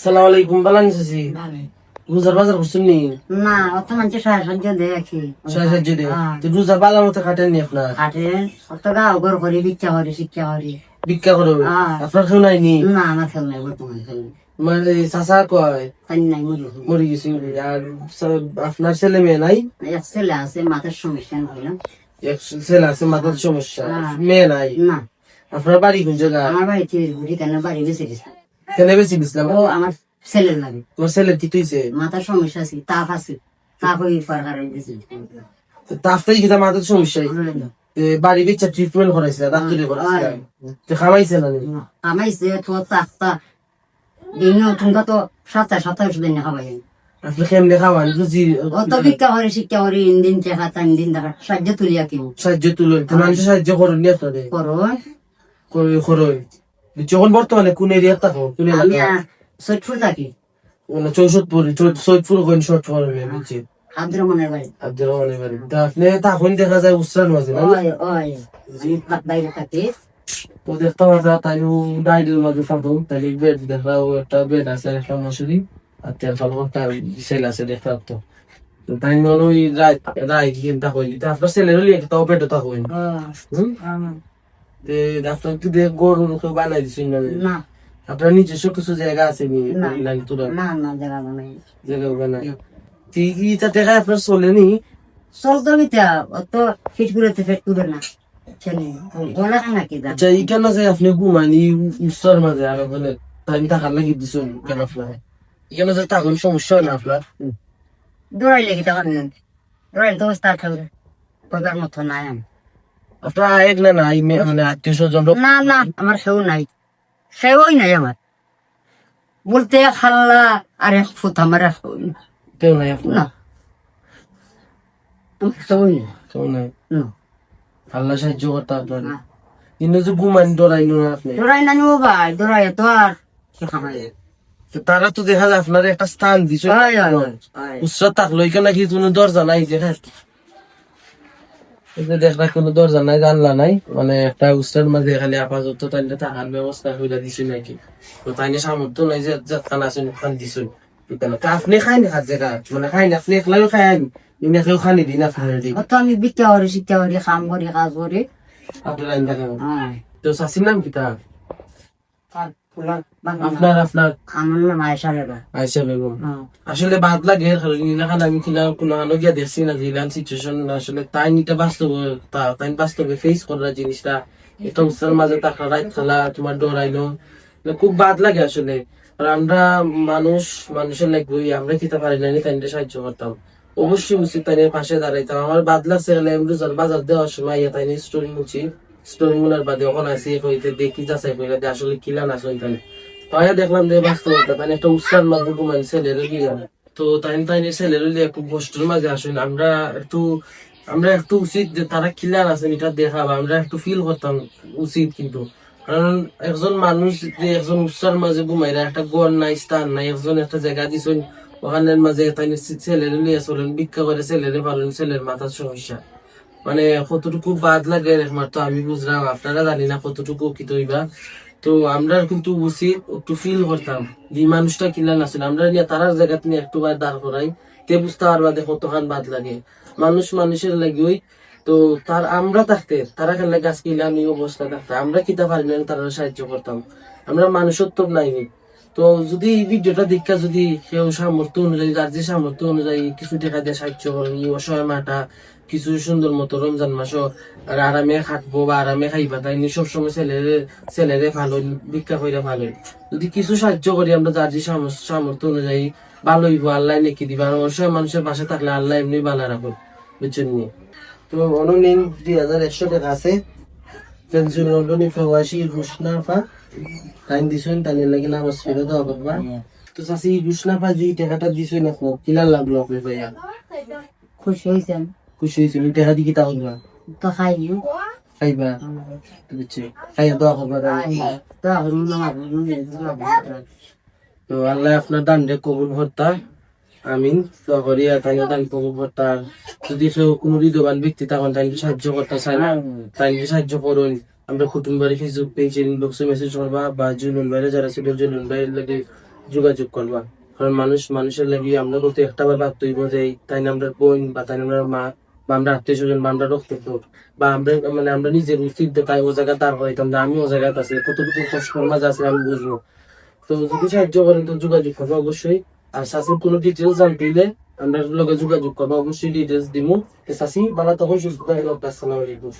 সালাম আলাইকুম, বালান আছি। রোজার বাজার করছেন নি? না অত মানুষ সাহায্য দেখি সাহায্য দে রোজার বালার মতো কাটেন নি আপনার? কাটে অত গা ঘর করি ভিক্ষা করি শিক্ষা করি ভিক্ষা করো? হ্যাঁ। আপনার কেউ নাই নি? না আমার খেল নাই বর্তমানে খেল নাই মানে চাচা কয় তাই নাই মরি মরে গেছি। আর আপনার ছেলে মেয়ে নাই? এক ছেলে আছে মাথার সমস্যা হইলাম এক ছেলে আছে, মাথার সমস্যা। হ্যাঁ। মেয়ে নাই? না আপনার বাড়ি কোন জায়গা? আমার বাড়িতে ঘুরি কেন বাড়ি বেঁচে গেছে কেন বেশি দিছিলাম? ও আমার ছেলের লাগে তোমার ছেলের কি তুইছে? মাথার সমস্যা আছে তাপ আছে তাপ হয়ে পার গেছে তাফটাই কিতা মাথার সমস্যা? বাড়ি বেচা ট্রিটমেন্ট করাইছিল, ডাক্তারি করাইছিল, তো খামাইছে না? আমাইছে তো তাপটা দিন তুমি তো সপ্তাহে দিন খাবাই আপনি কেমনে খাওয়ান? রুজি অত ভিক্ষা করে শিক্ষা করে ইন্দিন দেখা তাই দিন দেখা সাহায্য তুলিয়া কিনো সাহায্য তুলেন, মানুষ সাহায্য করেন নি আপনাদের? করো করেন। যখন বর্তমানে কোন এরিয়া থাকো? কোন আমি এলাকা? সৈয়দপুর থাকি চৌষট্টপুর। সৈয়দপুর কোন শর্ট ফর্মে বুঝছি। আব্দুর রহমানের বাড়ি আব্দুর রহমানের বাড়ি। তা আপনি তখন দেখা যায় উসরান মাঝে না? ওই ওই আমি বাইরে থাকি তো দেখতে পাওয়া তাই ডাইডের মাঝে থাকুন, তাই বেড দেখাও, একটা বেড আছে, একটা মশুরি, আর তেল ফল একটা সেল আছে দেখতে পারতো। তো তাই মনে ওই রায় কিন্তু হই আপনার ছেলের হলি তাও পেটে থাকুন। আপনার কি দেখ গরু কেউ বানাই দিচ্ছেন না? না আপনার নিজস্ব কিছু জায়গা আছে নি? না তোরা না না জায়গা নাই জায়গা বানাই ঠিকই দেখা আপনার চলেনি? চলতো মিতা অত ফিট করতে ফেট করে না ছেলে ওলা নাকি দা আচ্ছা, এই কেন যে আপনি ঘুমানি উৎসর মাঝে আর বলে তাই টাকার লাগি দিচ্ছেন কেন আপনার? এখানে যে তখন সমস্যা হয় না আপনার? দৌড়াই লেগে তখন দৌড়াই তো স্টার্ট হবে কবার মতো নাই আমি আপনার এক না নাই মানে আত্মীয় স্বজন? না না আমার সেও নাই সেওই নাই আমার বলতে খাল্লা আর এক ফুট আমার কেউ নাই আপনার? না আমার সেওই নাই কেউ নাই? না আল্লাহ সাহায্য করতে আপনার। কিন্তু যে ঘুমানি ডরাই না আপনি? দৌড়াই না নিও ভাই দৌড়াই তো আর খামাই তো তারা তো দেখা যায় আপনার একটা স্থান দিচ্ছে উৎসব থাকলো, এখানে কি কোনো দরজা নাই? দেখা কোনো দরজা নাই, জানলা নাই, মানে একটা উৎসবের মাঝে খালি আপাতত তাই থাকার ব্যবস্থা হইলা দিছে নাকি? তো তাই সামর্থ্য নাই যে যাত্রা আছে খান দিছ। আপনি খাই না হাত জায়গা, মানে খাই না আপনি একলাও খাই আনি কেউ খানি দিন আপনার দিন অত আমি বিদ্যা করি শিক্ষা করি কাম করি কাজ করি আপনার আইন দেখান। হ্যাঁ তো শাসির নাম কি তার? আপনার আপনার আমার নাম আয়সা বেগম আয়সা বেগম। আসলে বাদ লাগে আমি কোনো গিয়া দেখছি না জিলান সিচুয়েশন, আসলে তাই নিতে তাই বাস্তবে ফেস করার জিনিসটা একটা উৎসাহের মাঝে টাকা রাইট খেলা তোমার ডরাইলো খুব বাদ লাগে আসলে। আর আমরা মানুষের লাগবে, আমরা খেতে পারি না তাই সাহায্য করতাম, অবশ্যই উচিত তাই পাশে দাঁড়াইতাম। আমার বাদ লাগছে বাজার দেওয়ার সময় তাই স্টোরি মুছি স্টোরি মুলার বাদে ওখানে আসি হইতে দেখি যাচাই করে আসলে কিলান আছে ওইখানে। তাই দেখলাম যে বাস্তবতা তাই একটা উৎসার মাঝে ঘুমান ছেলের গিয়া। তো তাই ছেলের একটু কষ্টের মাঝে আসলে আমরা একটু উচিত যে তারা কিলার আছেন এটা দেখা বা আমরা একটু ফিল করতাম উচিত। কিন্তু কারণ একজন মানুষ যে একজন উৎসার মাঝে ঘুমাইরা একটা গড় নাই, স্থান নাই, একজন একটা জায়গা দিচ্ছেন ওখানের মাঝে তাই ছেলের লিয়ে চলেন ভিক্ষা করে ছেলেরে পারেন, ছেলের মাথার সমস্যা মানে কতটুকু বাদ লাগে একমাত্র আমি বুঝলাম, আপনারা জানি না কতটুকু কি তৈবা। তো আমরা কিন্তু উচিত একটু ফিল করতাম যে মানুষটা কিলান আছে, আমরা নিয়ে তারার জায়গা নিয়ে একটু বার দাঁড় করাই তে বুঝতে পারবা দেখো তখন বাদ লাগে মানুষের লাগে। তো আমরা থাকতে তারা খেলে গাছ কিলাম এই অবস্থা থাকতে আমরা কিতা পারি না তারা সাহায্য করতাম, আমরা মানুষত্ব নাইনি। তো যদি এই ভিডিওটা দেখা যদি কেউ সামর্থ্য অনুযায়ী যার যে সামর্থ্য অনুযায়ী কিছু টাকা দিয়ে সাহায্য করেন, এই অসহায় মাটা কিছু সুন্দর মতো রমজান মাসও আর আরামে খাটবো বা আরামে খাইবা, তাই সবসময় ছেলেরে ভালো ভিক্ষা করে ভালো যদি কিছু সাহায্য করি আমরা যার যে সামর্থ্য অনুযায়ী ভালো হইব, আল্লাহ নেকি দিবা। আর অসহায় মানুষের পাশে থাকলে আল্লাহ এমনি ভালো রাখো, বুঝছেন নি? তো অনুনিন 2100 টাকা আছে পেনশন অনুনি প্রবাসী ঘোষণাফা টাইম দিছেন তাহলে লাগে নামাজ ফেরত দেওয়া করবা। তো চাষি ঘোষণাফা যে টাকাটা দিছেন এখন কিলা লাগলো আপনি ভাইয়া? খুশি হয়েছেন খুশি হয়েছিল টাকা দিয়ে কি তা করবা? তো খাই খাইবা বুঝছি, খাইয়া দোয়া করবা। তো আল্লাহ আপনার দানরে কবুল করতা, আমিন। দোয়া করি আর তাই দান কবুল করতা। যদি কেউ কোনো হৃদয়বান ব্যক্তি তখন তাই সাহায্য করতে চায় না তাই সাহায্য করুন। আমরা কুটুম বাড়ি ফেসবুক পেজে ইনবক্সে মেসেজ করবা বা জুনুন বাইরে যারা ছিল জুনুন বাইরের লাগে যোগাযোগ করবা। কারণ মানুষের লাগি আমরা বলতে একটা বার ভাবতে হইব যে তাই না আমরা বোন বা তাই না আমরা মা বা আমরা আত্মীয় স্বজন বা আমরা রক্তের লোক বা আমরা মানে আমরা নিজের উচিত তাই ও জায়গা তার হইতাম যে আমি ও জায়গায় আছি কতটুকু কষ্টের মাঝে আছে আমি বুঝবো। তো যদি সাহায্য করেন তো যোগাযোগ করবো অবশ্যই। আর শাসির কোনো ডিটেলস জানতে হইলে আমরা লগে যোগাযোগ করবো, অবশ্যই ডিটেলস দিমু। শাসি বালা তখন সুস্থ থাকলে আসসালামু আলাইকুম।